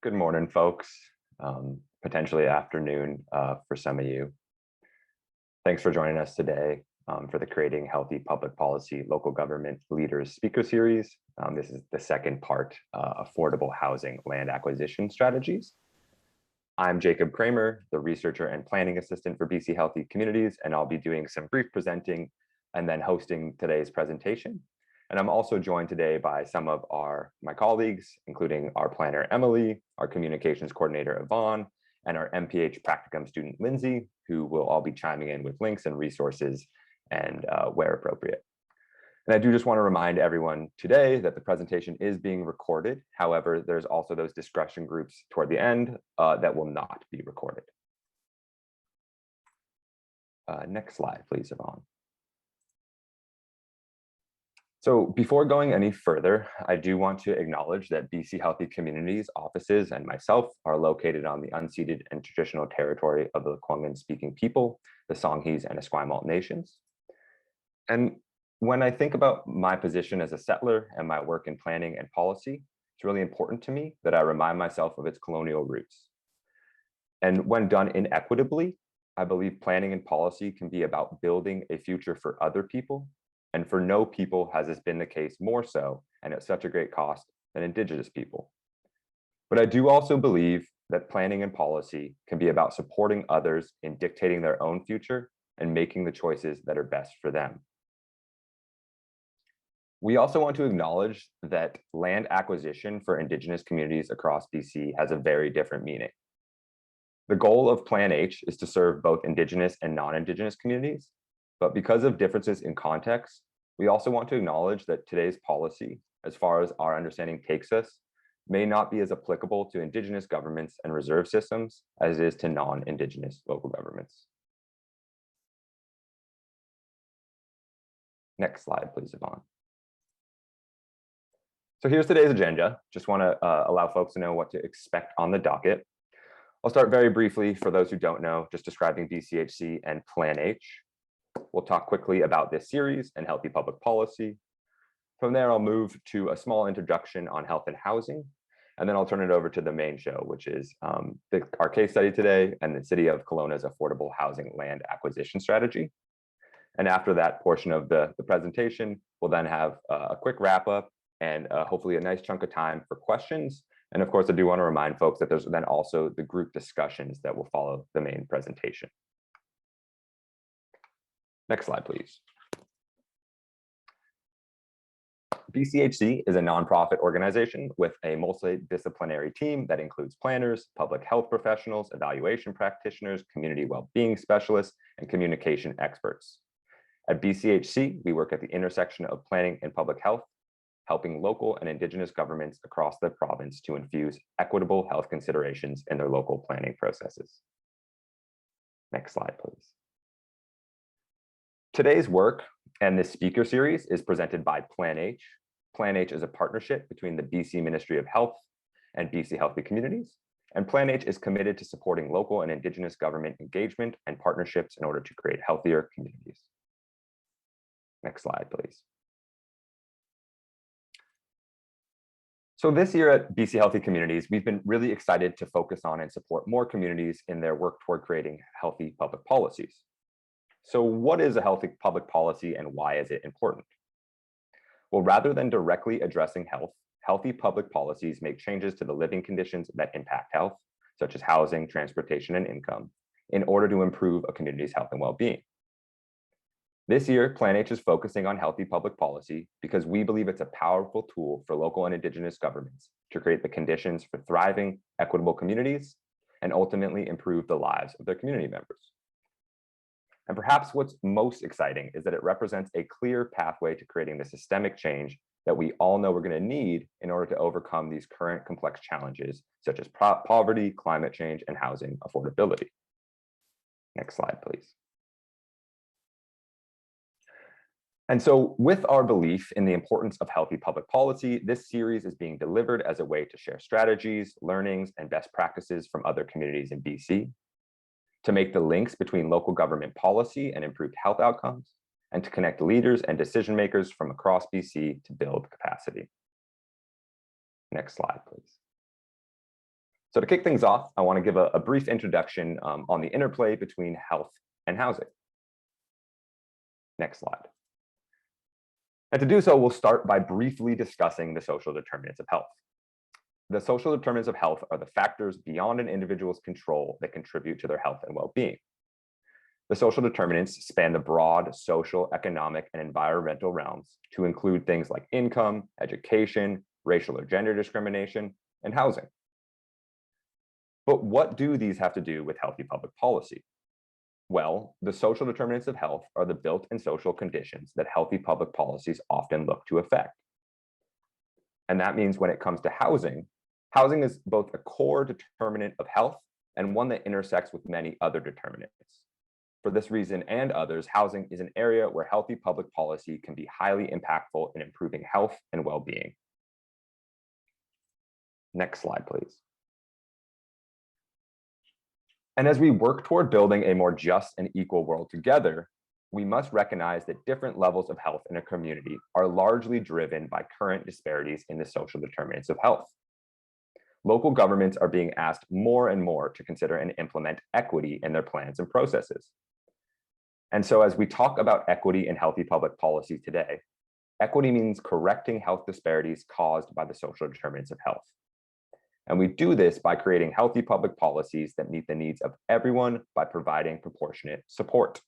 Good morning, folks. Potentially afternoon for some of you. Thanks for joining us today for the Creating Healthy Public Policy Local Government Leaders Speaker Series. This is the second part, Affordable Housing Land Acquisition Strategies. I'm Jacob Kramer, the Researcher and Planning Assistant for BC Healthy Communities, and I'll be doing some brief presenting and then hosting today's presentation. And I'm also joined today by some of my colleagues, including our planner, Emily, our communications coordinator, Yvonne, and our MPH practicum student, Lindsay, who will all be chiming in with links and resources and where appropriate. And I do just want to remind everyone today that the presentation is being recorded. However, there's also those discussion groups toward the end that will not be recorded. Next slide, please, Yvonne. So before going any further, I do want to acknowledge that BC Healthy Communities offices and myself are located on the unceded and traditional territory of the Lekwungen-speaking people, the Songhees and Esquimalt nations. And when I think about my position as a settler and my work in planning and policy, it's really important to me that I remind myself of its colonial roots. And when done inequitably, I believe planning and policy can be about building a future for other people. And for no people has this been the case more so, and at such a great cost, than Indigenous people. But I do also believe that planning and policy can be about supporting others in dictating their own future and making the choices that are best for them. We also want to acknowledge that land acquisition for Indigenous communities across BC has a very different meaning. The goal of PlanH is to serve both Indigenous and non-Indigenous communities. But because of differences in context, we also want to acknowledge that today's policy, as far as our understanding takes us, may not be as applicable to Indigenous governments and reserve systems as it is to non-Indigenous local governments. Next slide, please, Yvonne. So here's today's agenda. Just want to allow folks to know what to expect on the docket. I'll start very briefly for those who don't know, just describing BCHC and PlanH. We'll talk quickly about this series and healthy public policy. From there, I'll move to a small introduction on health and housing, and then I'll turn it over to the main show, which is our case study today and the City of Kelowna's affordable housing land acquisition strategy. And after that portion of the presentation, we'll then have a quick wrap up and hopefully a nice chunk of time for questions. And of course, I do want to remind folks that there's then also the group discussions that will follow the main presentation. Next slide, please. BCHC is a nonprofit organization with a multidisciplinary team that includes planners, public health professionals, evaluation practitioners, community well-being specialists, and communication experts. At BCHC, we work at the intersection of planning and public health, helping local and Indigenous governments across the province to infuse equitable health considerations in their local planning processes. Next slide, please. Today's work and this speaker series is presented by PlanH. PlanH is a partnership between the BC Ministry of Health and BC Healthy Communities. And PlanH is committed to supporting local and Indigenous government engagement and partnerships in order to create healthier communities. Next slide, please. So this year at BC Healthy Communities, we've been really excited to focus on and support more communities in their work toward creating healthy public policies. So what is a healthy public policy and why is it important? Well, rather than directly addressing health, healthy public policies make changes to the living conditions that impact health, such as housing, transportation, and income, in order to improve a community's health and well-being. This year, PlanH is focusing on healthy public policy because we believe it's a powerful tool for local and Indigenous governments to create the conditions for thriving, equitable communities and ultimately improve the lives of their community members. And perhaps what's most exciting is that it represents a clear pathway to creating the systemic change that we all know we're going to need in order to overcome these current complex challenges, such as poverty, climate change, and housing affordability. Next slide, please. And so with our belief in the importance of healthy public policy, this series is being delivered as a way to share strategies, learnings, and best practices from other communities in BC, to make the links between local government policy and improved health outcomes, and to connect leaders and decision makers from across BC to build capacity. Next slide, please. So to kick things off, I want to give a brief introduction on the interplay between health and housing. Next slide. And to do so, we'll start by briefly discussing the social determinants of health. The social determinants of health are the factors beyond an individual's control that contribute to their health and well-being. The social determinants span the broad social, economic, and environmental realms to include things like income, education, racial or gender discrimination, and housing. But what do these have to do with healthy public policy? Well, the social determinants of health are the built-in social conditions that healthy public policies often look to affect. And that means when it comes to housing, housing is both a core determinant of health and one that intersects with many other determinants. For this reason and others, housing is an area where healthy public policy can be highly impactful in improving health and well-being. Next slide, please. And as we work toward building a more just and equal world together, we must recognize that different levels of health in a community are largely driven by current disparities in the social determinants of health. Local governments are being asked more and more to consider and implement equity in their plans and processes. And so as we talk about equity in healthy public policy today, equity means correcting health disparities caused by the social determinants of health. And we do this by creating healthy public policies that meet the needs of everyone by providing proportionate support.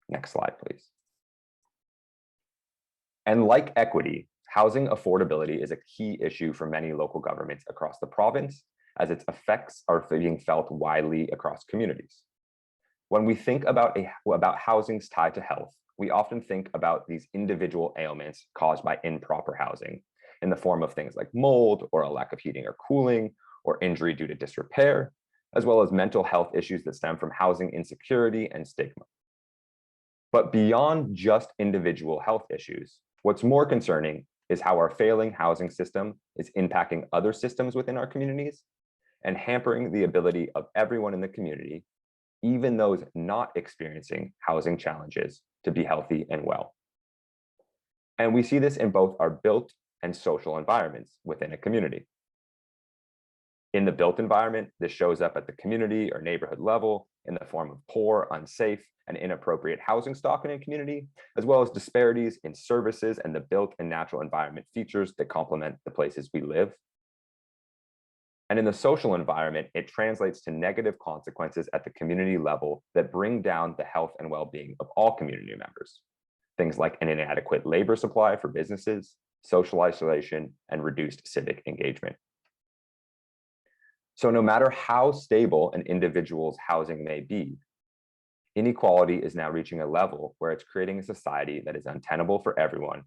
Next slide, please. And like equity, housing affordability is a key issue for many local governments across the province, as its effects are being felt widely across communities. When we think about housing's tied to health, we often think about these individual ailments caused by improper housing, in the form of things like mold or a lack of heating or cooling or injury due to disrepair, as well as mental health issues that stem from housing insecurity and stigma. But beyond just individual health issues, what's more concerning is how our failing housing system is impacting other systems within our communities and hampering the ability of everyone in the community, even those not experiencing housing challenges, to be healthy and well. And we see this in both our built and social environments within a community. In the built environment, this shows up at the community or neighborhood level in the form of poor, unsafe, and inappropriate housing stock in a community, as well as disparities in services and the built and natural environment features that complement the places we live. And in the social environment, it translates to negative consequences at the community level that bring down the health and well-being of all community members. Things like an inadequate labor supply for businesses, social isolation, and reduced civic engagement. So no matter how stable an individual's housing may be, inequality is now reaching a level where it's creating a society that is untenable for everyone,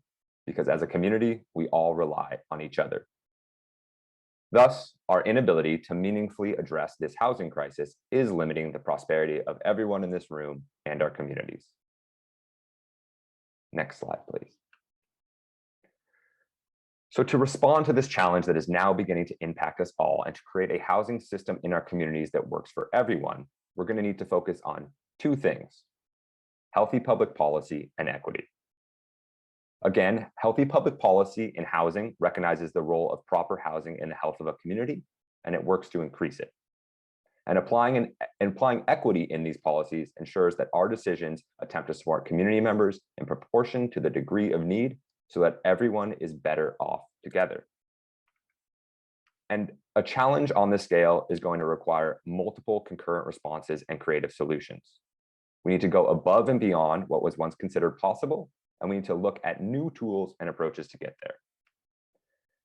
because as a community, we all rely on each other. Thus, our inability to meaningfully address this housing crisis is limiting the prosperity of everyone in this room and our communities. Next slide, please. So to respond to this challenge that is now beginning to impact us all and to create a housing system in our communities that works for everyone, we're going to need to focus on two things: healthy public policy and equity. Again, healthy public policy in housing recognizes the role of proper housing in the health of a community, and it works to increase it. And applying equity in these policies ensures that our decisions attempt to support community members in proportion to the degree of need, so that everyone is better off together. And a challenge on this scale is going to require multiple concurrent responses and creative solutions. We need to go above and beyond what was once considered possible, and we need to look at new tools and approaches to get there.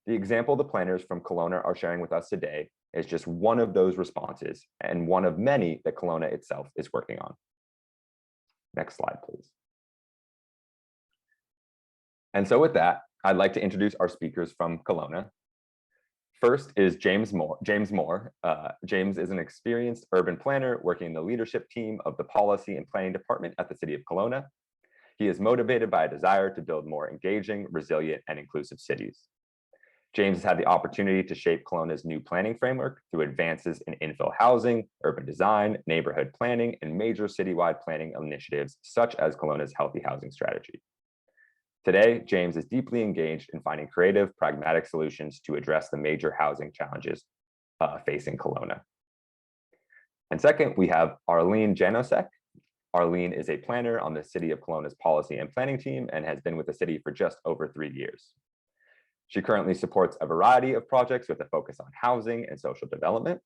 The example the planners from Kelowna are sharing with us today is just one of those responses, and one of many that Kelowna itself is working on. Next slide, please. And so with that, I'd like to introduce our speakers from Kelowna. First is James Moore. James is an experienced urban planner working in the leadership team of the Policy and Planning Department at the City of Kelowna. He is motivated by a desire to build more engaging, resilient, and inclusive cities. James has had the opportunity to shape Kelowna's new planning framework through advances in infill housing, urban design, neighborhood planning, and major citywide planning initiatives, such as Kelowna's healthy housing strategy. Today, James is deeply engaged in finding creative, pragmatic solutions to address the major housing challenges facing Kelowna. And second, we have Arlene Janosek. Arlene is a planner on the City of Kelowna's policy and planning team and has been with the city for just over 3 years. She currently supports a variety of projects with a focus on housing and social development.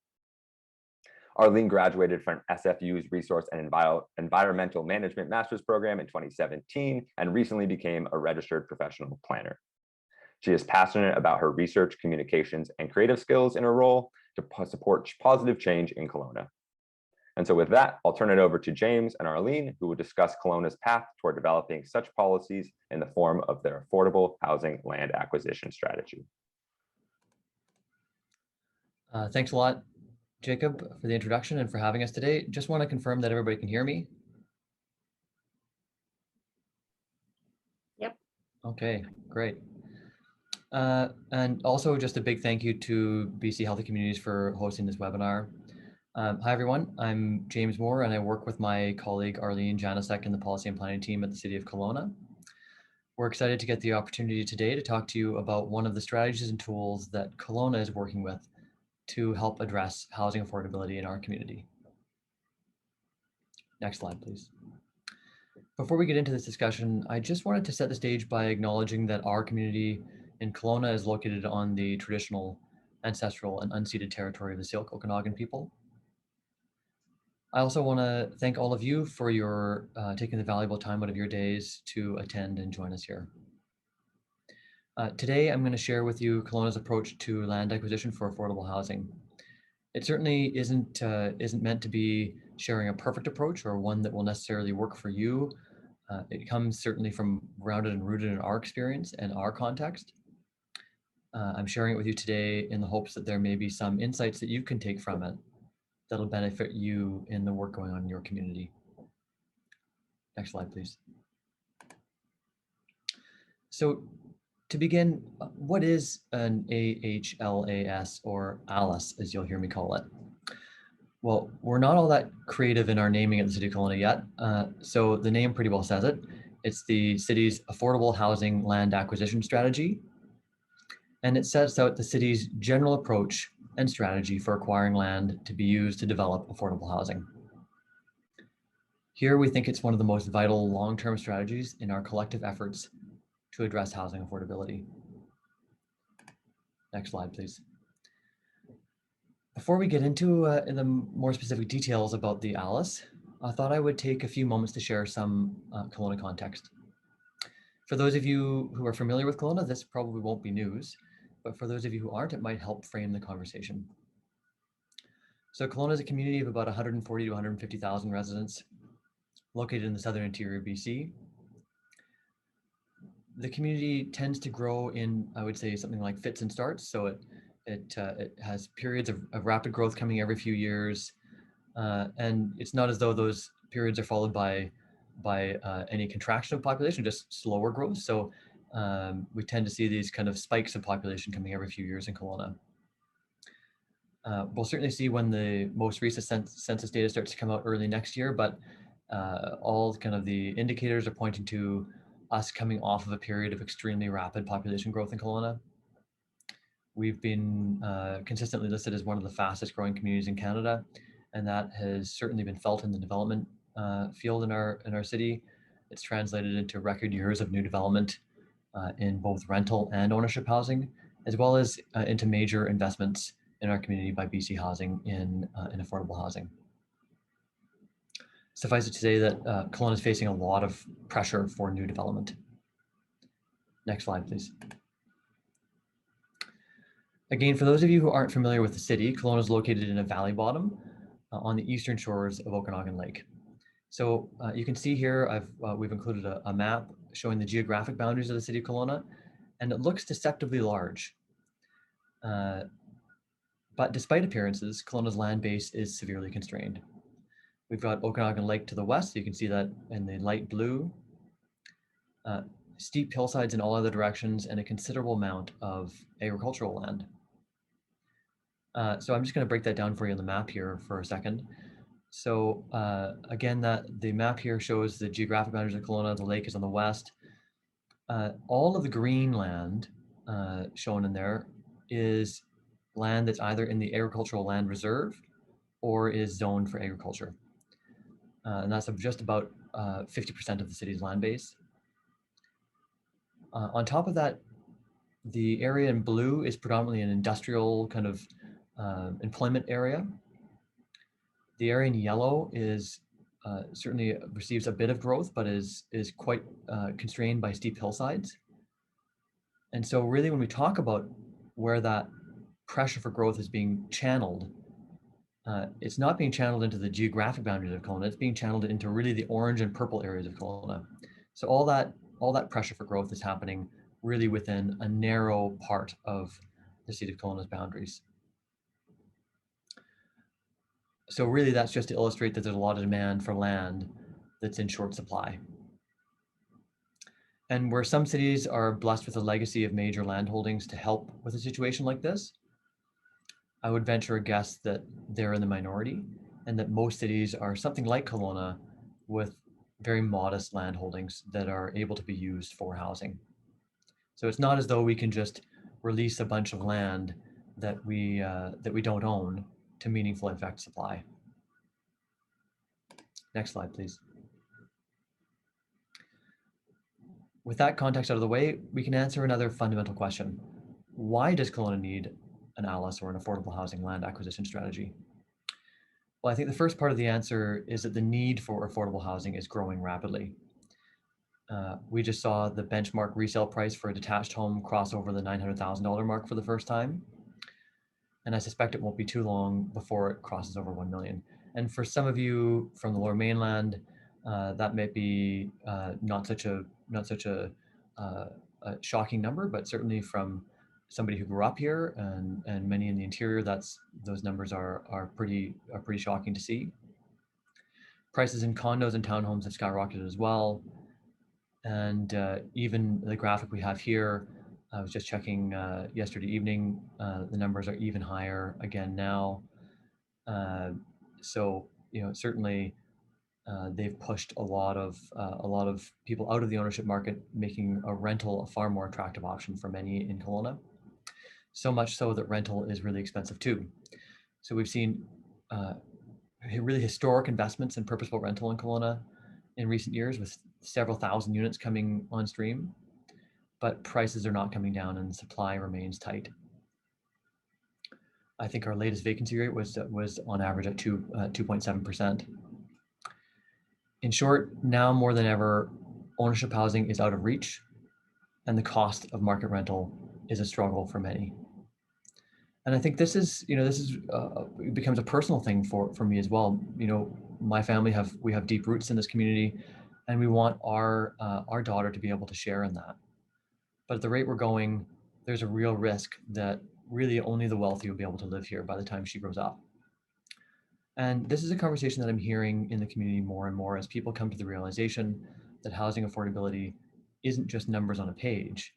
Arlene graduated from SFU's Resource and Environmental Management Master's Program in 2017 and recently became a registered professional planner. She is passionate about her research, communications, and creative skills in her role to support positive change in Kelowna. And so with that, I'll turn it over to James and Arlene, who will discuss Kelowna's path toward developing such policies in the form of their affordable housing land acquisition strategy. Thanks a lot, Jacob, for the introduction and for having us today. Just want to confirm that everybody can hear me. Yep. Okay, great. And also just a big thank you to BC Healthy Communities for hosting this webinar. Hi, everyone. I'm James Moore, and I work with my colleague Arlene Janosek in the policy and planning team at the City of Kelowna. We're excited to get the opportunity today to talk to you about one of the strategies and tools that Kelowna is working with to help address housing affordability in our community. Next slide, please. Before we get into this discussion, I just wanted to set the stage by acknowledging that our community in Kelowna is located on the traditional, ancestral, and unceded territory of the Syilx Okanagan people. I also want to thank all of you for your taking the valuable time out of your days to attend and join us here. Today, I'm going to share with you Kelowna's approach to land acquisition for affordable housing. It certainly isn't meant to be sharing a perfect approach or one that will necessarily work for you. It comes certainly from grounded and rooted in our experience and our context. I'm sharing it with you today in the hopes that there may be some insights that you can take from it that'll benefit you in the work going on in your community. Next slide, please. So to begin, what is an AHLAS or ALIS, as you'll hear me call it? Well, we're not all that creative in our naming at the City of Kelowna yet, so the name pretty well says it. It's the city's affordable housing land acquisition strategy, and it sets out the city's general approach and strategy for acquiring land to be used to develop affordable housing. Here, we think it's one of the most vital long-term strategies in our collective efforts to address housing affordability. Next slide, please. Before we get into the more specific details about the ALIS, I thought I would take a few moments to share some Kelowna context. For those of you who are familiar with Kelowna, this probably won't be news, but for those of you who aren't, it might help frame the conversation. So Kelowna is a community of about 140 to 150,000 residents located in the southern interior of BC. The community tends to grow in, I would say, something like fits and starts. So it has periods of rapid growth coming every few years. And it's not as though those periods are followed by any contraction of population, just slower growth. So we tend to see these kind of spikes of population coming every few years in Kelowna. We'll certainly see when the most recent census data starts to come out early next year, but all kind of the indicators are pointing to us coming off of a period of extremely rapid population growth in Kelowna. We've been consistently listed as one of the fastest growing communities in Canada, and that has certainly been felt in the development field in our city. It's translated into record years of new development in both rental and ownership housing, as well as into major investments in our community by BC Housing in affordable housing. Suffice it to say that Kelowna is facing a lot of pressure for new development. Next slide, please. Again, for those of you who aren't familiar with the city, Kelowna is located in a valley bottom on the eastern shores of Okanagan Lake. So you can see here, we've included a map showing the geographic boundaries of the city of Kelowna, and it looks deceptively large. But despite appearances, Kelowna's land base is severely constrained. We've got Okanagan Lake to the west, so you can see that in the light blue, steep hillsides in all other directions, and a considerable amount of agricultural land. So I'm just going to break that down for you on the map here for a second. So again, the map here shows the geographic boundaries of Kelowna. The lake is on the west. All of the green land shown in there is land that's either in the agricultural land reserve or is zoned for agriculture. And that's just about 50% of the city's land base. On top of that, the area in blue is predominantly an industrial kind of employment area. The area in yellow is certainly receives a bit of growth, but is quite constrained by steep hillsides. And so really when we talk about where that pressure for growth is being channeled, it's not being channeled into the geographic boundaries of Kelowna, it's being channeled into really the orange and purple areas of Kelowna. So all that pressure for growth is happening really within a narrow part of the city of Kelowna's boundaries. So really that's just to illustrate that there's a lot of demand for land that's in short supply. And where some cities are blessed with a legacy of major land holdings to help with a situation like this, I would venture a guess that they're in the minority and that most cities are something like Kelowna with very modest land holdings that are able to be used for housing. So it's not as though we can just release a bunch of land that we don't own to meaningfully affect supply. Next slide, please. With that context out of the way, we can answer another fundamental question. Why does Kelowna need an ALIS or an affordable housing land acquisition strategy? Well, I think the first part of the answer is that the need for affordable housing is growing rapidly. We just saw the benchmark resale price for a detached home cross over the $900,000 mark for the first time. And I suspect it won't be too long before it crosses over 1 million. And for some of you from the Lower Mainland, that may be not such a shocking number, but certainly from somebody who grew up here and many in the interior, those numbers are pretty shocking to see. Prices in condos and townhomes have skyrocketed as well. And even the graphic we have here, I was just checking yesterday evening, the numbers are even higher again now. So, certainly they've pushed a lot of people out of the ownership market, making a rental a far more attractive option for many in Kelowna. So much so that rental is really expensive too. So we've seen really historic investments in purposeful rental in Kelowna in recent years, with several thousand units coming on stream, but prices are not coming down and supply remains tight. I think our latest vacancy rate was on average at 2.7%. In short, now more than ever, ownership housing is out of reach, and the cost of market rental is a struggle for many. And I think this becomes a personal thing for me as well. My family we have deep roots in this community, and we want our daughter to be able to share in that. But at the rate we're going, there's a real risk that really only the wealthy will be able to live here by the time she grows up. And this is a conversation that I'm hearing in the community more and more as people come to the realization that housing affordability isn't just numbers on a page,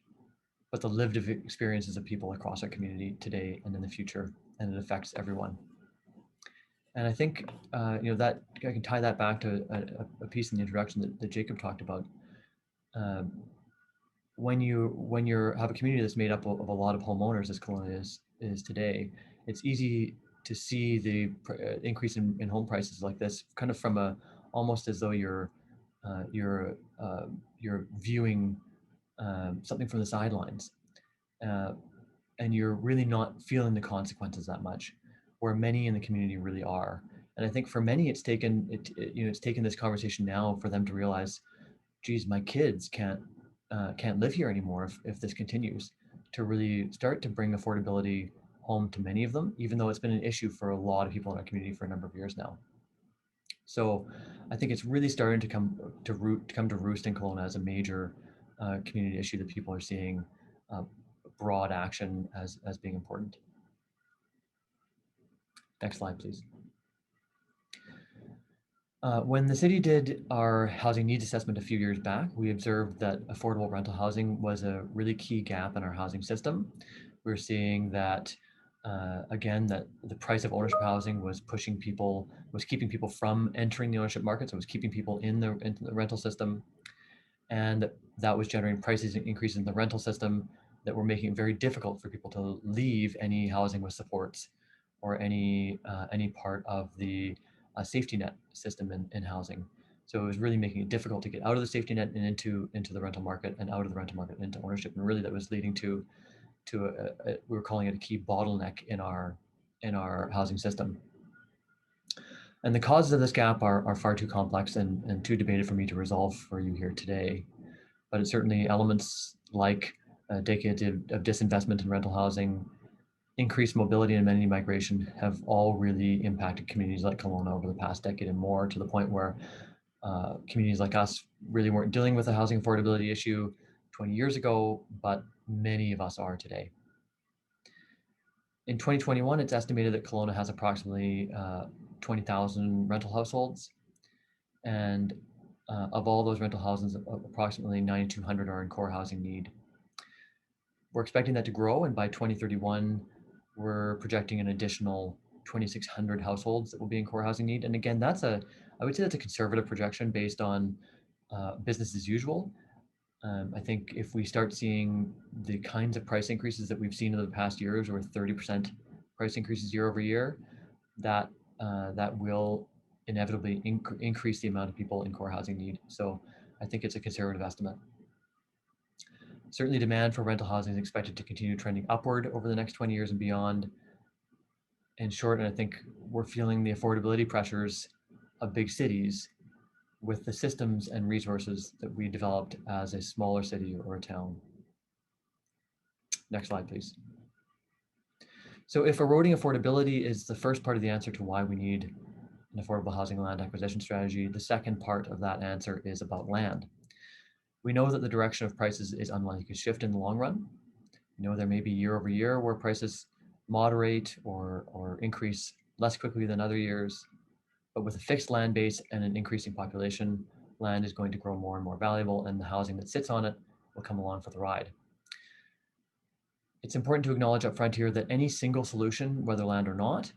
but the lived experiences of people across our community today and in the future, and it affects everyone. And I think that I can tie that back to a piece in the introduction that Jacob talked about. When you have a community that's made up of a lot of homeowners, as Kelowna is today, it's easy to see the increase in home prices like this, kind of from almost as though you're viewing something from the sidelines, and you're really not feeling the consequences that much, where many in the community really are. And I think for many, it's taken this conversation now for them to realize, geez, my kids can't live here anymore if this continues, to really start to bring affordability home to many of them, even though it's been an issue for a lot of people in our community for a number of years now. So I think it's really starting to come to roost in Kelowna as a major community issue that people are seeing broad action as being important. Next slide, please. When the city did our housing needs assessment a few years back, we observed that affordable rental housing was a really key gap in our housing system. We're seeing that, again, that the price of ownership housing was keeping people from entering the ownership market, so it was keeping people into the rental system. and that was generating prices increases in the rental system that were making it very difficult for people to leave any housing with supports or any part of the safety net system in housing. So it was really making it difficult to get out of the safety net and into the rental market, and out of the rental market into ownership. And really that was leading to we were calling it a key bottleneck in our housing system. And the causes of this gap are far too complex and too debated for me to resolve for you here today. But it's certainly elements like decades of disinvestment in rental housing, increased mobility and amenity migration have all really impacted communities like Kelowna over the past decade and more, to the point where communities like us really weren't dealing with a housing affordability issue 20 years ago, but many of us are today. In 2021, it's estimated that Kelowna has approximately 20,000 rental households. And of all those rental houses, approximately 9,200 are in core housing need. We're expecting that to grow, and by 2031, we're projecting an additional 2,600 households that will be in core housing need. And again, I would say that's a conservative projection based on business as usual. I think if we start seeing the kinds of price increases that we've seen in the past years, or 30% price increases year over year, that will inevitably increase the amount of people in core housing need. So I think it's a conservative estimate. Certainly demand for rental housing is expected to continue trending upward over the next 20 years and beyond. In short, and I think we're feeling the affordability pressures of big cities with the systems and resources that we developed as a smaller city or a town. Next slide, please. So if eroding affordability is the first part of the answer to why we need an affordable housing land acquisition strategy, the second part of that answer is about land. We know that the direction of prices is unlikely to shift in the long run. You know, there may be year over year where prices moderate or increase less quickly than other years, but with a fixed land base and an increasing population, land is going to grow more and more valuable, and the housing that sits on it will come along for the ride. It's important to acknowledge up front here that any single solution, whether land or not,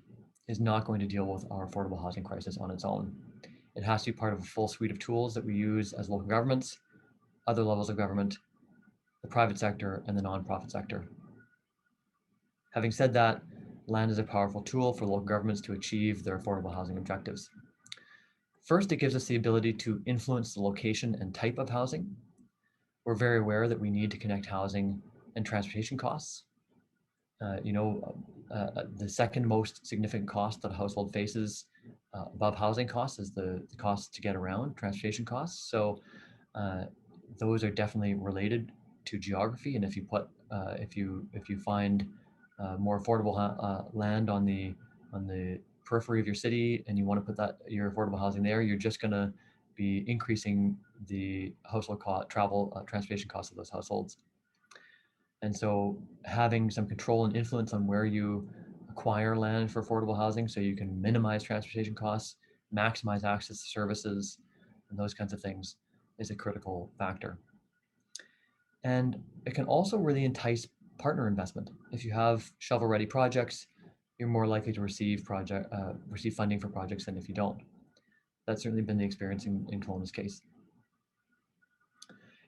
is not going to deal with our affordable housing crisis on its own. It has to be part of a full suite of tools that we use as local governments, other levels of government, the private sector, and the nonprofit sector. Having said that, land is a powerful tool for local governments to achieve their affordable housing objectives. First, it gives us the ability to influence the location and type of housing. We're very aware that we need to connect housing and transportation costs. The second most significant cost that a household faces above housing costs is the cost to get around, transportation costs. So those are definitely related to geography. And if you find more affordable land on the periphery of your city, and you want to put your affordable housing there, you're just going to be increasing the household transportation costs of those households. And so having some control and influence on where you acquire land for affordable housing, so you can minimize transportation costs, maximize access to services, and those kinds of things, is a critical factor. And it can also really entice partner investment. If you have shovel-ready projects, you're more likely to receive funding for projects than if you don't. That's certainly been the experience in Kelowna's case.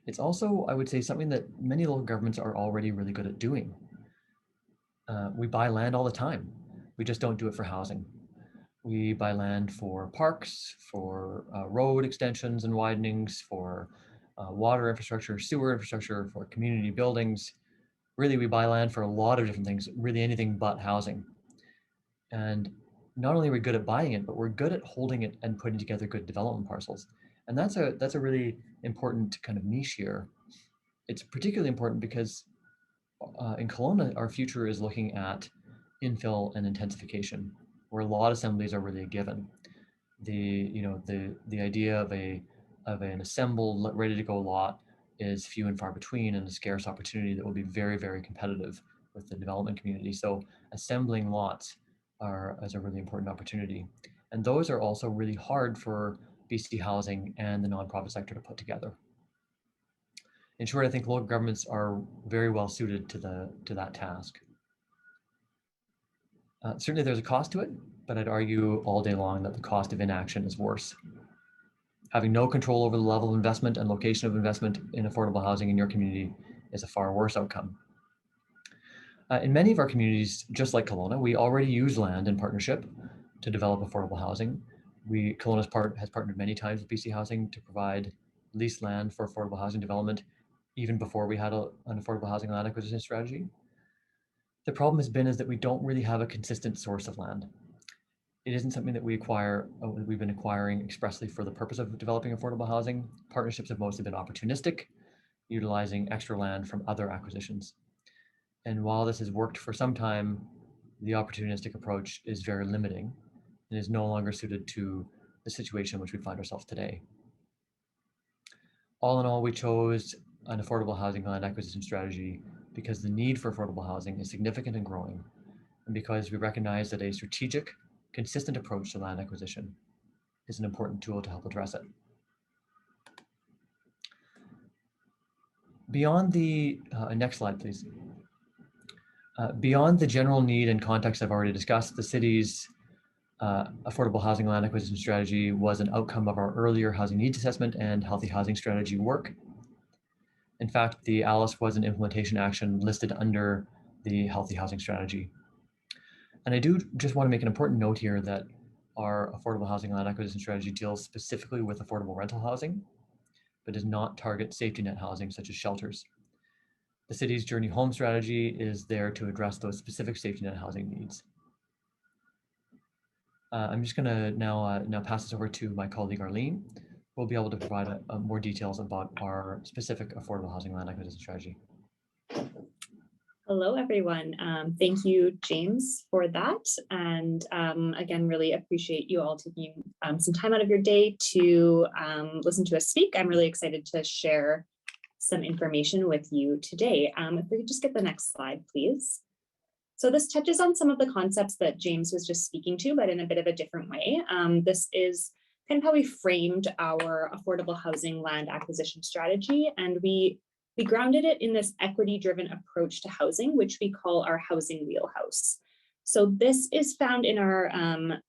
It's also, I would say, something that many local governments are already really good at doing. We buy land all the time. We just don't do it for housing. We buy land for parks, for road extensions and widenings, for water infrastructure, sewer infrastructure, for community buildings. Really, we buy land for a lot of different things, really anything but housing. And not only are we good at buying it, but we're good at holding it and putting together good development parcels. And that's a really important kind of niche here. It's particularly important because in Kelowna, our future is looking at infill and intensification, where a lot of assemblies are really a given. The idea of an assembled, ready to go lot is few and far between, and a scarce opportunity that will be very, very competitive with the development community. So assembling lots is a really important opportunity. And those are also really hard for BC Housing and the nonprofit sector to put together. In short, I think local governments are very well suited to that task. Certainly there's a cost to it, but I'd argue all day long that the cost of inaction is worse. Having no control over the level of investment and location of investment in affordable housing in your community is a far worse outcome. In many of our communities, just like Kelowna, we already use land in partnership to develop affordable housing. Kelowna's has partnered many times with BC Housing to provide leased land for affordable housing development, even before we had an affordable housing land acquisition strategy. The problem has been is that we don't really have a consistent source of land. It isn't something that we've been acquiring expressly for the purpose of developing affordable housing. Partnerships have mostly been opportunistic, utilizing extra land from other acquisitions. And while this has worked for some time, the opportunistic approach is very limiting and is no longer suited to the situation in which we find ourselves today. All in all, we chose an affordable housing land acquisition strategy because the need for affordable housing is significant and growing, and because we recognize that a strategic, consistent approach to land acquisition is an important tool to help address it. Beyond the, next slide, please. Beyond the general need and context I've already discussed, the city's affordable housing land acquisition strategy was an outcome of our earlier housing needs assessment and healthy housing strategy work. In fact, the ALIS was an implementation action listed under the healthy housing strategy. And I do just want to make an important note here that our affordable housing land acquisition strategy deals specifically with affordable rental housing, but does not target safety net housing such as shelters. The city's Journey Home strategy is there to address those specific safety net housing needs. I'm just going to now pass this over to my colleague Arlene, who will be able to provide more details about our specific affordable housing land acquisition strategy. Hello, everyone. Thank you, James, for that. And again, really appreciate you all taking some time out of your day to listen to us speak. I'm really excited to share some information with you today. If we could just get the next slide, please. So this touches on some of the concepts that James was just speaking to, but in a bit of a different way. This is kind of how we framed our affordable housing land acquisition strategy. And we grounded it in this equity-driven approach to housing, which we call our housing wheelhouse. So this is found in our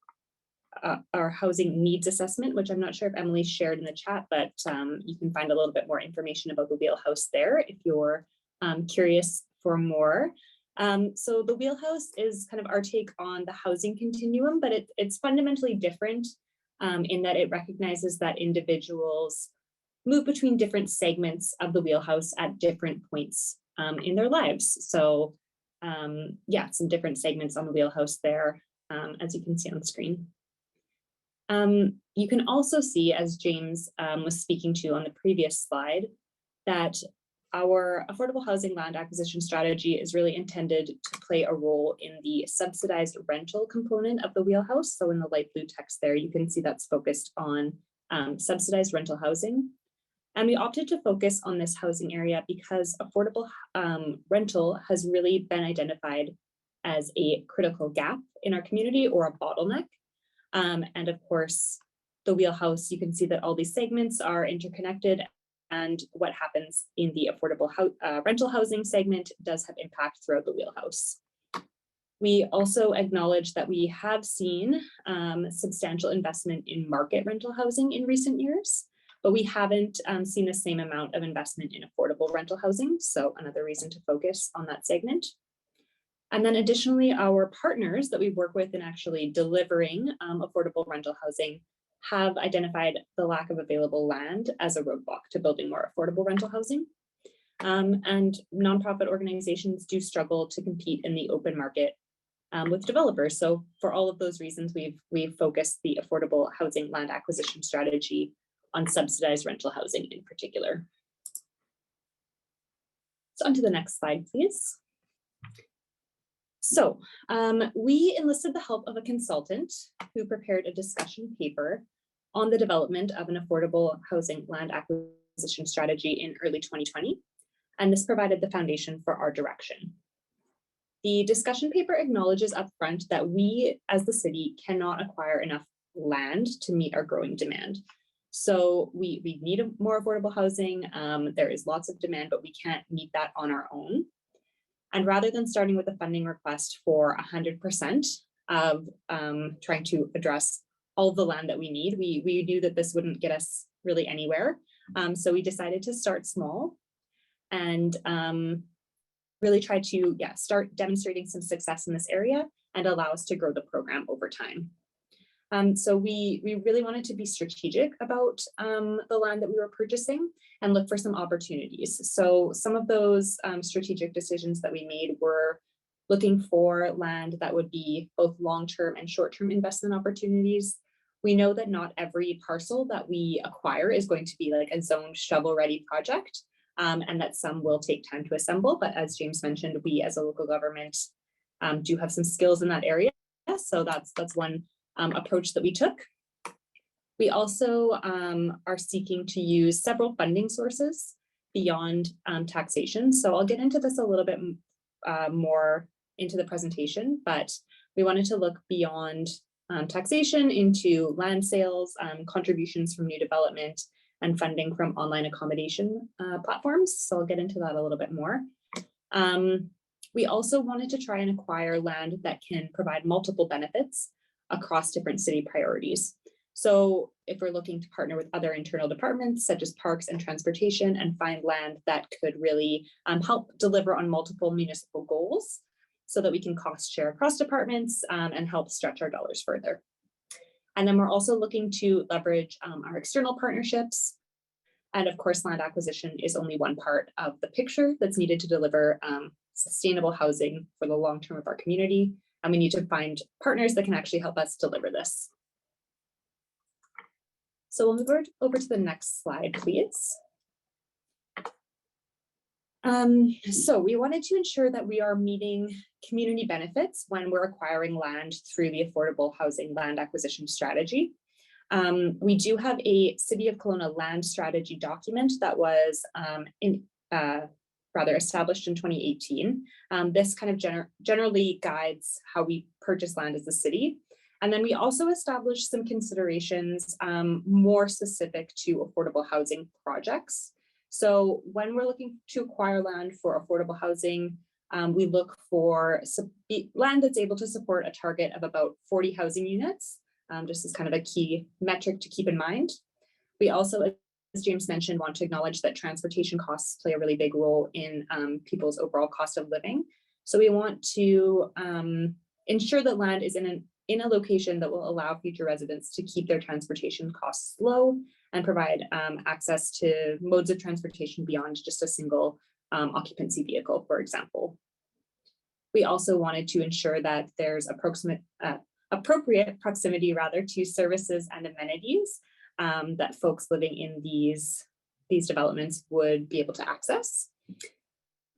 housing needs assessment, which I'm not sure if Emily shared in the chat, but you can find a little bit more information about the wheelhouse there if you're curious for more. So the wheelhouse is kind of our take on the housing continuum, but it's fundamentally different in that it recognizes that individuals move between different segments of the wheelhouse at different points in their lives. So yeah, some different segments on the wheelhouse there, as you can see on the screen. You can also see, as James was speaking to on the previous slide, that our affordable housing land acquisition strategy is really intended to play a role in the subsidized rental component of the wheelhouse. So in the light blue text there, you can see that's focused on subsidized rental housing. And we opted to focus on this housing area because affordable rental has really been identified as a critical gap in our community or a bottleneck. And of course, the wheelhouse, you can see that all these segments are interconnected, and what happens in the affordable rental housing segment does have impact throughout the wheelhouse. We also acknowledge that we have seen substantial investment in market rental housing in recent years, but we haven't seen the same amount of investment in affordable rental housing. So another reason to focus on that segment. And then additionally, our partners that we work with in actually delivering affordable rental housing have identified the lack of available land as a roadblock to building more affordable rental housing. And nonprofit organizations do struggle to compete in the open market with developers. So for all of those reasons, we've focused the affordable housing land acquisition strategy on subsidized rental housing in particular. So on to the next slide, please. So we enlisted the help of a consultant who prepared a discussion paper on the development of an affordable housing land acquisition strategy in early 2020. And this provided the foundation for our direction. The discussion paper acknowledges upfront that we as the city cannot acquire enough land to meet our growing demand. So we need more affordable housing. There is lots of demand, but we can't meet that on our own. And rather than starting with a funding request for 100% of trying to address all the land that we need. We knew that this wouldn't get us really anywhere. So we decided to start small and really try to start demonstrating some success in this area and allow us to grow the program over time. So we really wanted to be strategic about the land that we were purchasing and look for some opportunities. So some of those strategic decisions that we made were looking for land that would be both long-term and short-term investment opportunities. We know that not every parcel that we acquire is going to be like a zoned shovel-ready project, and that some will take time to assemble. But as James mentioned, we as a local government do have some skills in that area. So that's one approach that we took. We also are seeking to use several funding sources beyond taxation. So I'll get into this a little bit more into the presentation, but we wanted to look beyond taxation into land sales, contributions from new development, and funding from online accommodation platforms. So I'll get into that a little bit more. We also wanted to try and acquire land that can provide multiple benefits across different city priorities. So if we're looking to partner with other internal departments such as parks and transportation and find land that could really help deliver on multiple municipal goals so that we can cost share across departments and help stretch our dollars further. And then we're also looking to leverage our external partnerships. And of course, land acquisition is only one part of the picture that's needed to deliver sustainable housing for the long term of our community. And we need to find partners that can actually help us deliver this. So we'll move over to the next slide, please. So we wanted to ensure that we are meeting community benefits when we're acquiring land through the affordable housing land acquisition strategy. We do have a City of Kelowna land strategy document that was established in 2018. This kind of generally guides how we purchase land as a city. And then we also established some considerations more specific to affordable housing projects. So when we're looking to acquire land for affordable housing, we look for land that's able to support a target of about 40 housing units, just as kind of a key metric to keep in mind. We also, as James mentioned, want to acknowledge that transportation costs play a really big role in people's overall cost of living. So we want to ensure that land is in a location that will allow future residents to keep their transportation costs low and provide access to modes of transportation beyond just a single occupancy vehicle, for example. We also wanted to ensure that there's appropriate proximity to services and amenities that folks living in these developments would be able to access.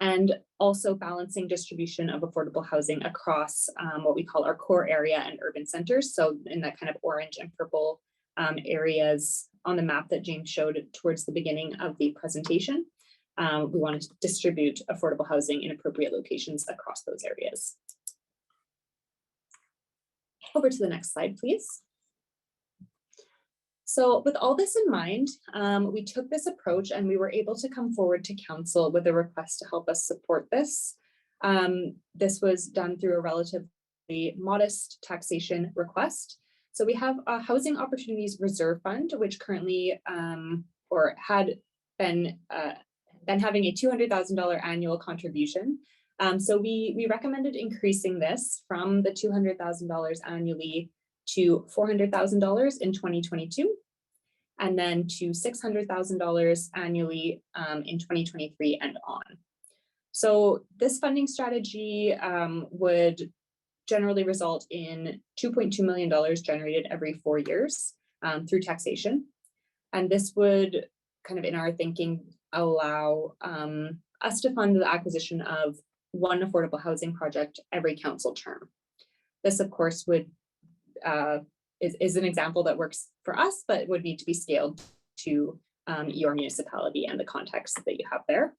And also balancing distribution of affordable housing across what we call our core area and urban centers. So in that kind of orange and purple areas on the map that James showed towards the beginning of the presentation, we wanted to distribute affordable housing in appropriate locations across those areas. Over to the next slide, please. So with all this in mind, we took this approach and we were able to come forward to council with a request to help us support this. This was done through a relatively modest taxation request. So we have a Housing Opportunities Reserve Fund, which currently or had been having a $200,000 annual contribution. So we recommended increasing this from the $200,000 annually to $400,000 in 2022, and then to $600,000 annually in 2023 and on. So this funding strategy would generally result in $2.2 million generated every 4 years through taxation. And this would kind of, in our thinking, allow us to fund the acquisition of one affordable housing project every council term. This, of course, would is an example that works for us, but would need to be scaled to your municipality and the context that you have there.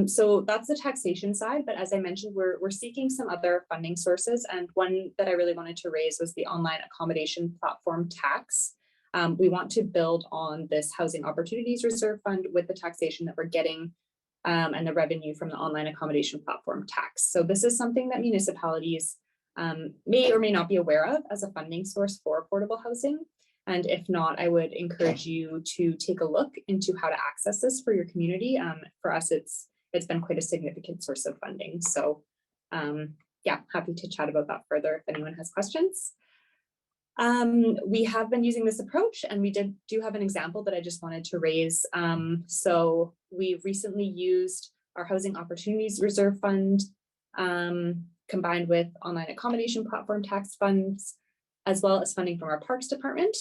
So that's the taxation side, but as I mentioned, we're seeking some other funding sources, and one that I really wanted to raise was the online accommodation platform tax. We want to build on this Housing Opportunities Reserve Fund with the taxation that we're getting and the revenue from the online accommodation platform tax. So this is something that municipalities may or may not be aware of as a funding source for affordable housing. And if not, I would encourage you to take a look into how to access this for your community. For us, it's been quite a significant source of funding. So yeah, happy to chat about that further if anyone has questions. We have been using this approach, and we do have an example that I just wanted to raise. So we recently used our Housing Opportunities Reserve Fund combined with online accommodation platform tax funds, as well as funding from our Parks Department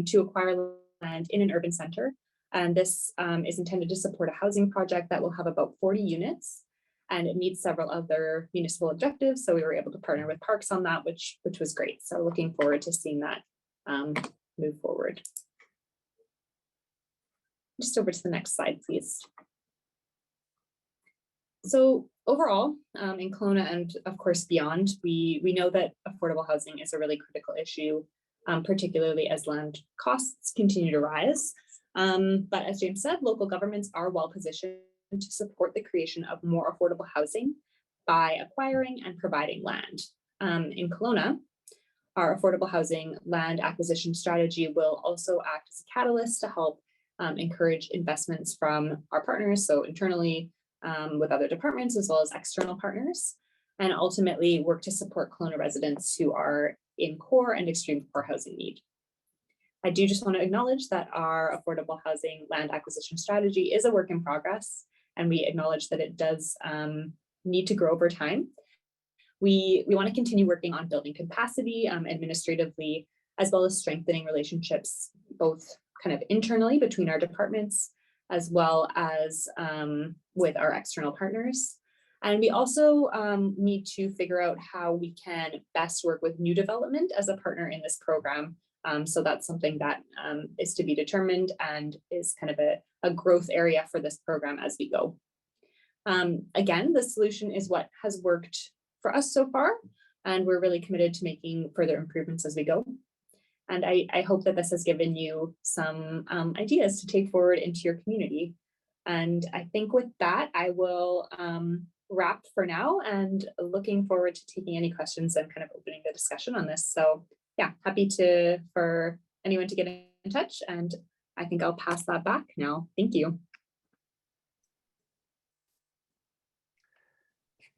to acquire land in an urban center. And this is intended to support a housing project that will have about 40 units, and it meets several other municipal objectives. So we were able to partner with Parks on that, which was great. So looking forward to seeing that move forward. Just over to the next slide, please. So overall, in Kelowna and of course beyond, we know that affordable housing is a really critical issue, particularly as land costs continue to rise. But as James said, local governments are well positioned to support the creation of more affordable housing by acquiring and providing land. In Kelowna, our affordable housing land acquisition strategy will also act as a catalyst to help encourage investments from our partners, so internally with other departments as well as external partners, and ultimately work to support Kelowna residents who are in core and extreme poor housing need. I do just want to acknowledge that our affordable housing land acquisition strategy is a work in progress, and we acknowledge that it does need to grow over time. We want to continue working on building capacity administratively, as well as strengthening relationships, both kind of internally between our departments, as well as with our external partners. And we also need to figure out how we can best work with new development as a partner in this program. So that's something that is to be determined and is kind of a growth area for this program as we go. Again, the solution is what has worked for us so far, and we're really committed to making further improvements as we go. And I hope that this has given you some ideas to take forward into your community. And I think with that, I will wrap for now, and looking forward to taking any questions and kind of opening the discussion on this. So yeah, happy for anyone to get in touch, and I think I'll pass that back now. Thank you.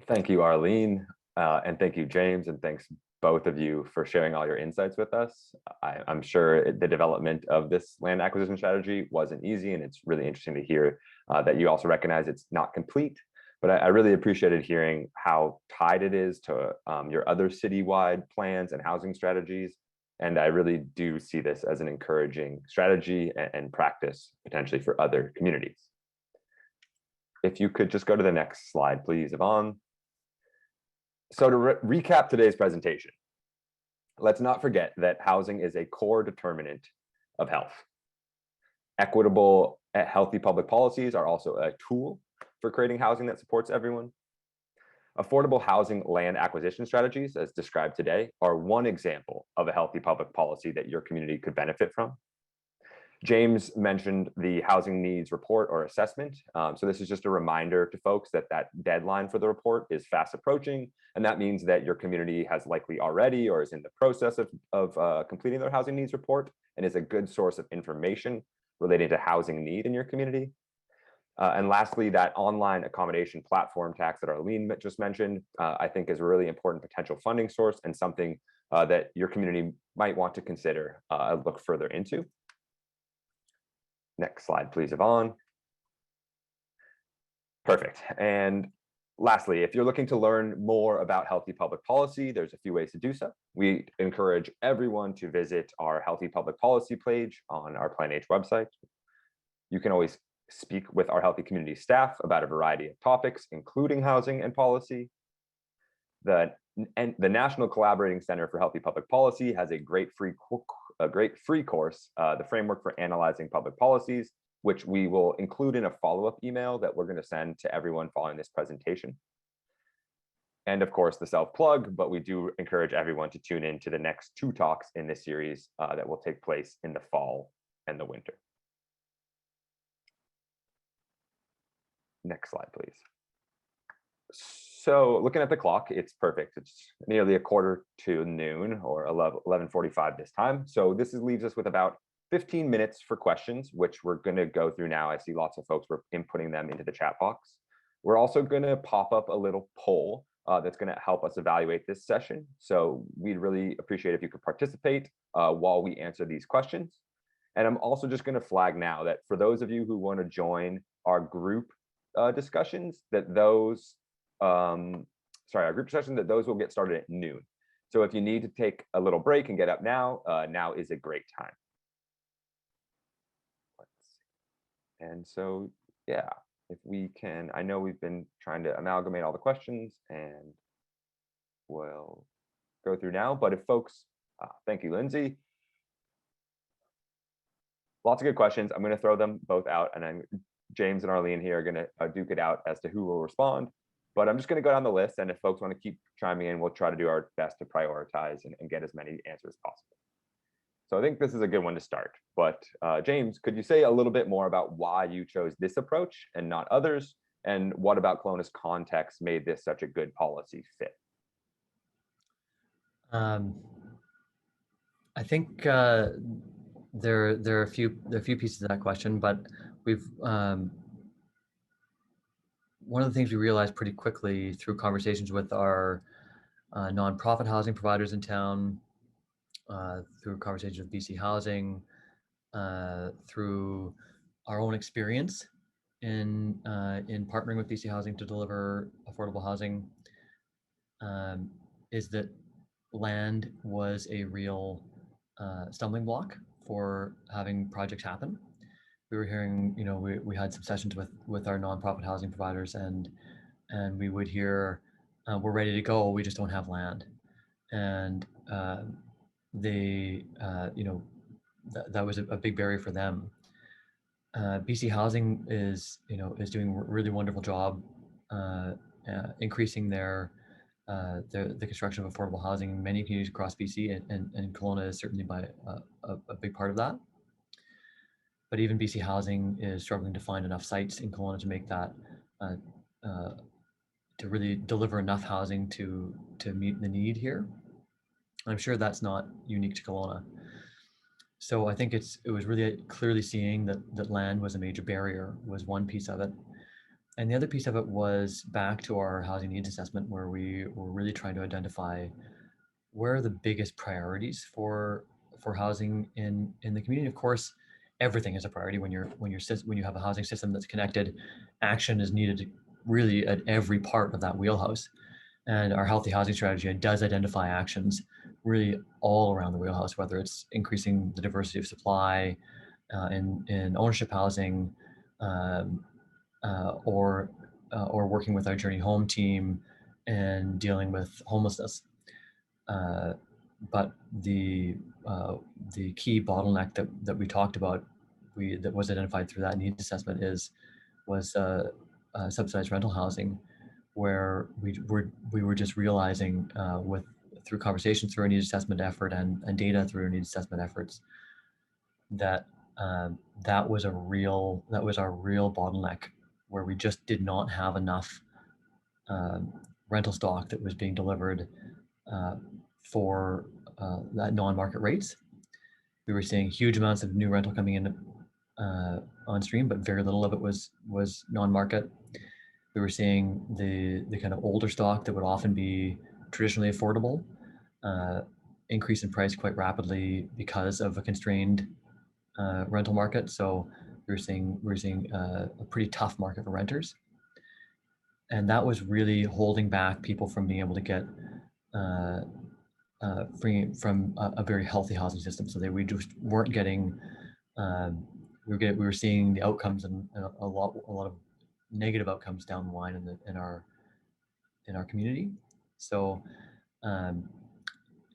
Thank you, Arlene, and thank you, James, and thanks both of you for sharing all your insights with us. I'm sure the development of this land acquisition strategy wasn't easy, and it's really interesting to hear that you also recognize it's not complete. But I really appreciated hearing how tied it is to your other citywide plans and housing strategies. And I really do see this as an encouraging strategy and practice potentially for other communities. If you could just go to the next slide, please, Yvonne. So to recap today's presentation, let's not forget that housing is a core determinant of health. Equitable, healthy public policies are also a tool for creating housing that supports everyone. Affordable housing land acquisition strategies, as described today, are one example of a healthy public policy that your community could benefit from. James mentioned the housing needs report or assessment. So this is just a reminder to folks that that deadline for the report is fast approaching. And that means that your community has likely already or is in the process of completing their housing needs report, and is a good source of information relating to housing need in your community. And lastly, that online accommodation platform tax that Arlene just mentioned, I think is a really important potential funding source and something that your community might want to consider look further into. Next slide, please, Yvonne. Perfect. And lastly, if you're looking to learn more about healthy public policy, there's a few ways to do so. We encourage everyone to visit our healthy public policy page on our PlanH website. You can always speak with our healthy community staff about a variety of topics, including housing and policy. The National Collaborating Center for Healthy Public Policy has a great free course, the Framework for Analyzing Public Policies, which we will include in a follow-up email that we're going to send to everyone following this presentation. And of course, the self-plug, but we do encourage everyone to tune in to the next 2 talks in this series that will take place in the fall and the winter. Next slide, please. So looking at the clock, it's perfect. It's nearly 1:45 or 11:45 this time. So leaves us with about 15 minutes for questions, which we're going to go through now. I see lots of folks were inputting them into the chat box. We're also going to pop up a little poll that's going to help us evaluate this session. So we'd really appreciate if you could participate while we answer these questions. And I'm also just going to flag now that for those of you who want to join our group discussions, that those our group session, that those will get started at noon. So if you need to take a little break and get up now, now is a great time. And so, yeah, if we can, I know we've been trying to amalgamate all the questions and we'll go through now, but if folks, thank you, Lindsay. Lots of good questions. I'm going to throw them both out, and then James and Arlene here are going to duke it out as to who will respond. But I'm just going to go down the list, and if folks want to keep chiming in, we'll try to do our best to prioritize and get as many answers as possible. So I think this is a good one to start. But James, could you say a little bit more about why you chose this approach and not others? And what about Kelowna's context made this such a good policy fit? I think there are a few pieces of that question, but we've one of the things we realized pretty quickly through conversations with our nonprofit housing providers in town, through conversations with BC Housing, through our own experience in partnering with BC Housing to deliver affordable housing, is that land was a real stumbling block for having projects happen. We were hearing, we had some sessions with our nonprofit housing providers, and we would hear, we're ready to go, we just don't have land. And they, that was a big barrier for them. BC Housing is doing a really wonderful job increasing the construction of affordable housing in many communities across BC, and Kelowna is certainly by a big part of that. But even BC Housing is struggling to find enough sites in Kelowna to make that, to really deliver enough housing to meet the need here. I'm sure that's not unique to Kelowna. So I think it was really clearly seeing that land was a major barrier was one piece of it. And the other piece of it was back to our housing needs assessment, where we were really trying to identify where are the biggest priorities for housing in the community. Of course, everything is a priority when you have a housing system that's connected. Action is needed really at every part of that wheelhouse. And our healthy housing strategy does identify actions really all around the wheelhouse, whether it's increasing the diversity of supply in ownership housing, or working with our Journey Home team and dealing with homelessness. But the key bottleneck that we talked about, that was identified through that needs assessment was subsidized rental housing, where we were just realizing through conversations through our needs assessment effort and data through our needs assessment efforts that that was our real bottleneck, where we just did not have enough rental stock that was being delivered for that non-market rates. We were seeing huge amounts of new rental coming in on stream, but very little of it was non-market. We were seeing the kind of older stock that would often be traditionally affordable increase in price quite rapidly because of a constrained rental market. So we're seeing a pretty tough market for renters, and that was really holding back people from being able to get free from a very healthy housing system. So we just weren't getting. We were seeing the outcomes and a lot of negative outcomes down the line in our community. So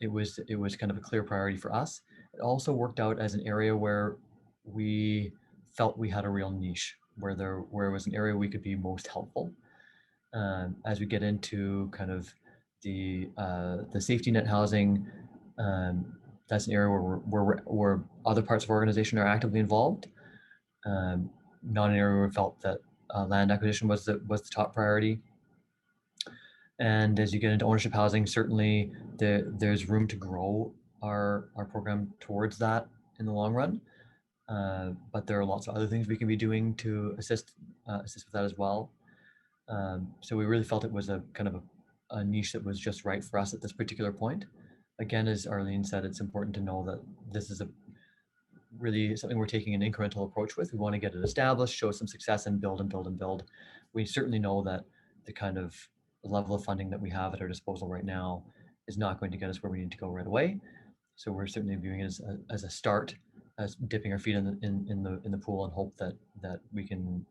it was kind of a clear priority for us. It also worked out as an area where we felt we had a real niche, where it was an area we could be most helpful. As we get into kind of the safety net housing, that's an area where other parts of our organization are actively involved. Not an area where we felt that land acquisition was the top priority. And as you get into ownership housing, certainly there's room to grow our program towards that in the long run. But there are lots of other things we can be doing to assist with that as well. So we really felt it was a kind of a niche that was just right for us at this particular point. Again, as Arlene said, it's important to know that this is really something we're taking an incremental approach with. We want to get it established, show some success, and build and build and build. We certainly know that the kind of level of funding that we have at our disposal right now is not going to get us where we need to go right away. So we're certainly viewing it as a start, as dipping our feet in the pool, and hope that we can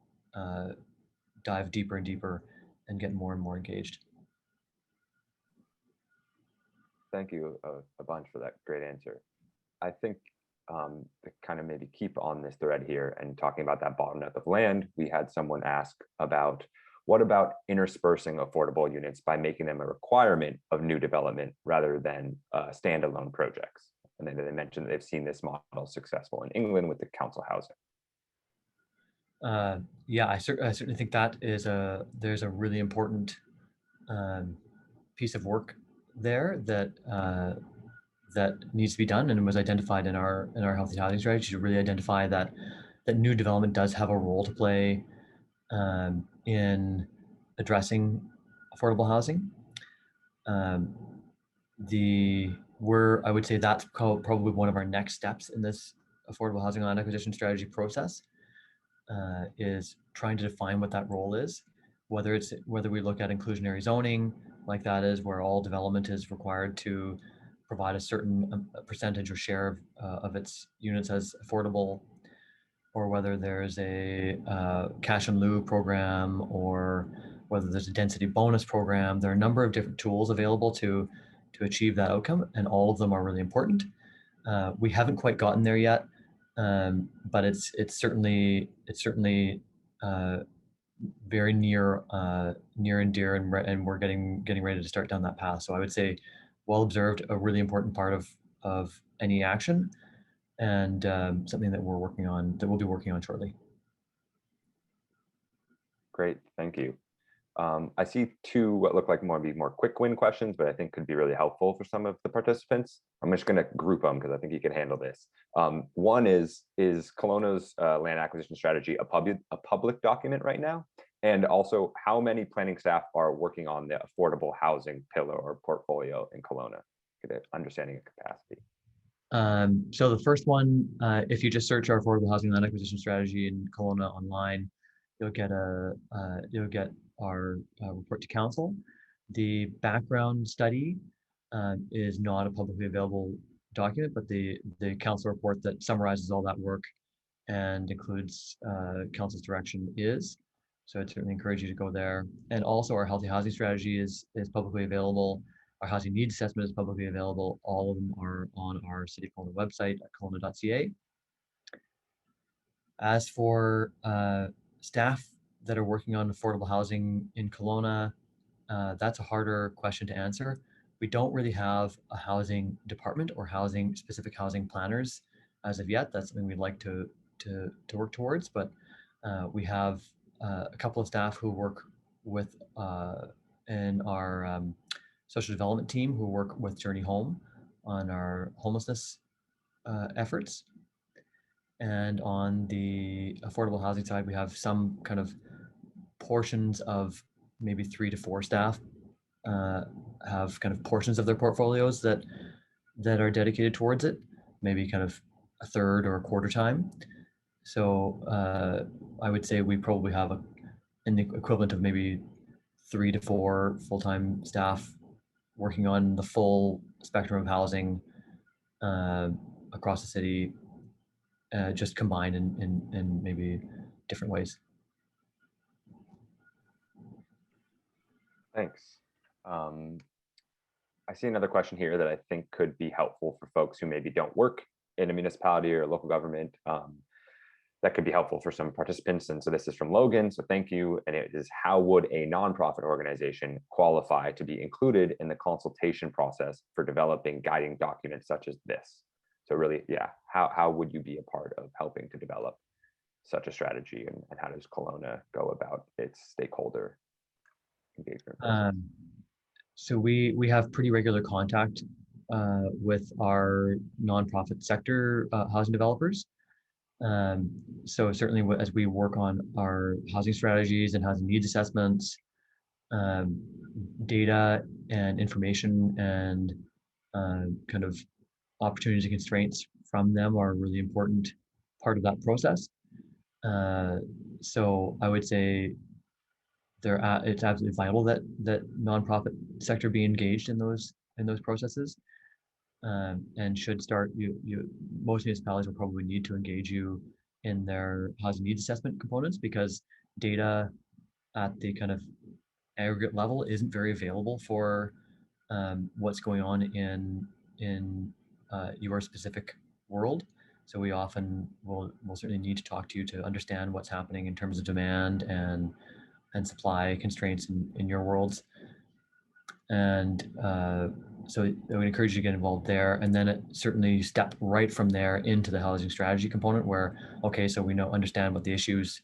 dive deeper and deeper and get more and more engaged. Thank you a bunch for that great answer. I think to kind of maybe keep on this thread here and talking about that bottleneck of land, we had someone ask about what about interspersing affordable units by making them a requirement of new development rather than standalone projects. And then they mentioned that they've seen this model successful in England with the council housing. Yeah, I certainly think that is there's a really important piece of work there that needs to be done, and was identified in our healthy housing strategy to really identify that new development does have a role to play in addressing affordable housing. I would say that's probably one of our next steps in this affordable housing land acquisition strategy process, is trying to define what that role is, whether we look at inclusionary zoning, like that is where all development is required to provide a certain percentage or share of its units as affordable, or whether there's a cash in lieu program, or whether there's a density bonus program. There are a number of different tools available to achieve that outcome, and all of them are really important. We haven't quite gotten there yet, but it's certainly very near and dear, and we're getting ready to start down that path. So I would say, well observed, a really important part of any action, and something that we'll be working on shortly. Great, thank you. I see two what look like more quick win questions, but I think could be really helpful for some of the participants. I'm just going to group them because I think you can handle this. One is Kelowna's land acquisition strategy a public document right now? And also, how many planning staff are working on the affordable housing pillar or portfolio in Kelowna? Get an understanding of capacity. So the first one, if you just search our affordable housing land acquisition strategy in Kelowna online, you'll get our report to council. The background study is not a publicly available document, but the council report that summarizes all that work and includes council's direction is. So I'd certainly encourage you to go there. And also our healthy housing strategy is publicly available. Our housing needs assessment is publicly available. All of them are on our City of Kelowna website at kelowna.ca. As for staff that are working on affordable housing in Kelowna, that's a harder question to answer. We don't really have a housing department or specific housing planners as of yet. That's something we'd like to work towards, but we have a couple of staff who work with in our social development team who work with Journey Home on our homelessness efforts. And on the affordable housing side, we have some kind of portions of maybe 3 to 4 staff have kind of portions of their portfolios that are dedicated towards it, maybe kind of a third or a quarter time. So I would say we probably have an equivalent of maybe 3 to 4 full-time staff working on the full spectrum of housing across the city, just combined in maybe different ways. Thanks. I see another question here that I think could be helpful for folks who maybe don't work in a municipality or local government. That could be helpful for some participants. And so this is from Logan, so thank you. And it is, how would a nonprofit organization qualify to be included in the consultation process for developing guiding documents such as this? So really, yeah, how would you be a part of helping to develop such a strategy, and how does Kelowna go about its stakeholder engagement process? So we have pretty regular contact with our nonprofit sector housing developers. So certainly as we work on our housing strategies and housing needs assessments, um, data and information and kind of opportunities and constraints from them are a really important part of that process. So I would say it's absolutely vital that nonprofit sector be engaged in those processes, and should start. Most municipalities will probably need to engage you in their housing needs assessment components, because data at the kind of aggregate level isn't very available for what's going on in your specific world. So we often will certainly need to talk to you to understand what's happening in terms of demand and supply constraints in your worlds. And so I would encourage you to get involved there, and then it certainly step right from there into the housing strategy component, where, okay, so we understand what the issues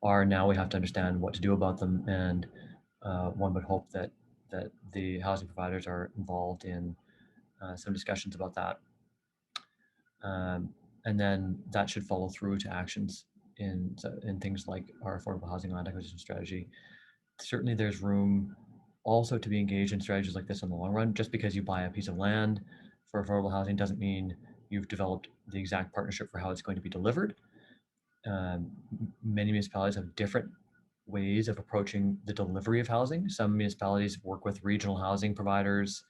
are. Now we have to understand what to do about them. And one would hope that the housing providers are involved in some discussions about that. And then that should follow through to actions in things like our affordable housing land acquisition strategy. Certainly there's room also to be engaged in strategies like this in the long run. Just because you buy a piece of land for affordable housing doesn't mean you've developed the exact partnership for how it's going to be delivered. Many municipalities have different ways of approaching the delivery of housing. Some municipalities work with regional housing providers,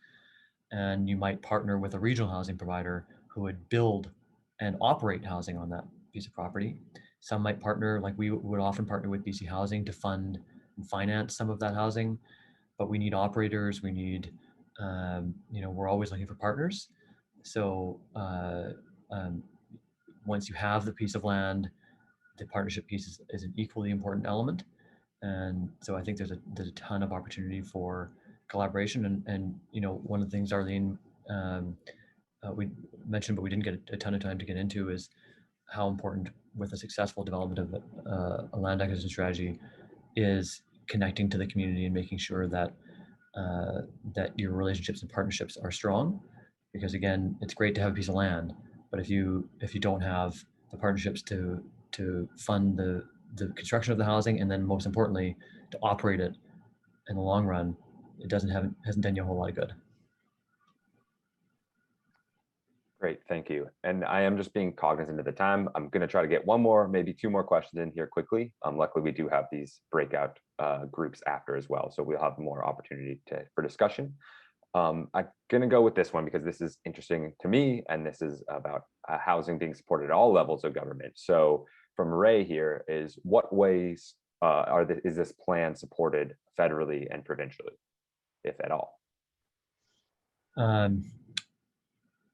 and you might partner with a regional housing provider who would build and operate housing on that piece of property. Some might partner, like we would often partner with BC Housing to fund and finance some of that housing, but we need operators. We need, we're always looking for partners. So once you have the piece of land, the partnership piece is an equally important element. And so I think there's a ton of opportunity for collaboration. And one of the things Arlene we mentioned, but we didn't get a ton of time to get into, is how important, with a successful development of a land acquisition strategy, is connecting to the community and making sure that that your relationships and partnerships are strong. Because again, it's great to have a piece of land, but if you don't have the partnerships to fund the construction of the housing, and then most importantly to operate it in the long run, it hasn't done you a whole lot of good. Great, thank you. And I am just being cognizant of the time. I'm going to try to get one more, maybe two more questions in here quickly. Luckily, we do have these breakout groups after as well, so we'll have more opportunity for discussion. I'm going to go with this one because this is interesting to me, and this is about housing being supported at all levels of government. So from Ray here is, what ways is this plan supported federally and provincially, if at all?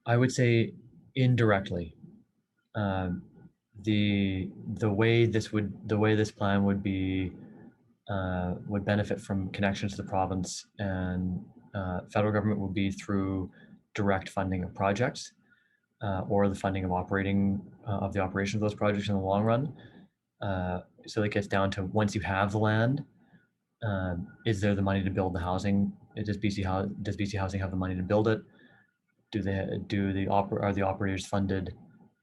I would say indirectly. The way this plan would benefit from connections to the province and federal government would be through direct funding of projects, or the funding of of the operation of those projects in the long run. So it gets down to, once you have the land, is there the money to build the housing? Does BC Housing have the money to build it? Are the operators funded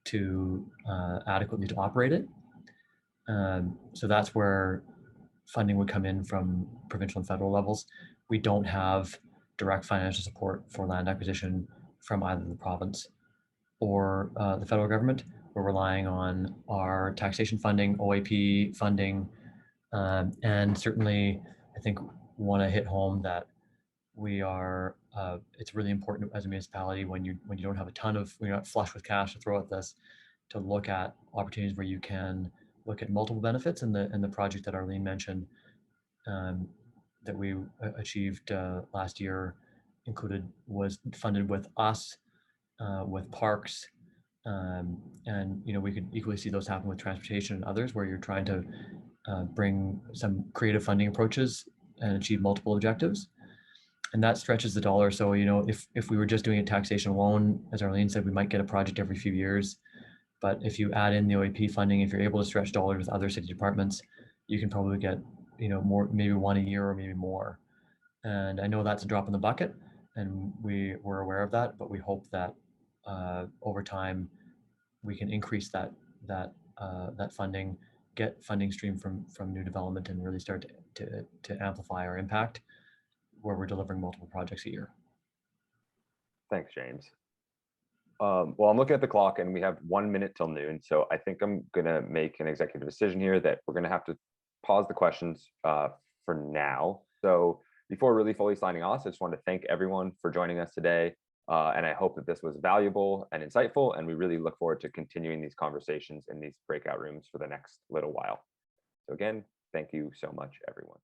to adequately to operate it? So that's where funding would come in from provincial and federal levels. We don't have direct financial support for land acquisition from either the province or the federal government. We're relying on our taxation funding, OAP funding, and certainly I think want to hit home that we are. It's really important as a municipality, when you don't have when you're not flush with cash to throw at this, to look at opportunities where you can look at multiple benefits. And the project that Arlene mentioned, that we achieved last year, was funded with us, with parks, and we could equally see those happen with transportation and others, where you're trying to bring some creative funding approaches and achieve multiple objectives. And that stretches the dollar. So, if we were just doing a taxation alone, as Arlene said, we might get a project every few years. But if you add in the OAP funding, if you're able to stretch dollars with other city departments, you can probably get, more, maybe one a year or maybe more. And I know that's a drop in the bucket, and we're aware of that, but we hope that over time we can increase that funding, get funding stream from new development, and really start to amplify our impact where we're delivering multiple projects a year. Thanks, James. Well, I'm looking at the clock and we have 1 minute till noon. So I think I'm going to make an executive decision here that we're going to have to pause the questions for now. So before really fully signing off, I just want to thank everyone for joining us today. And I hope that this was valuable and insightful. And we really look forward to continuing these conversations in these breakout rooms for the next little while. So again, thank you so much, everyone.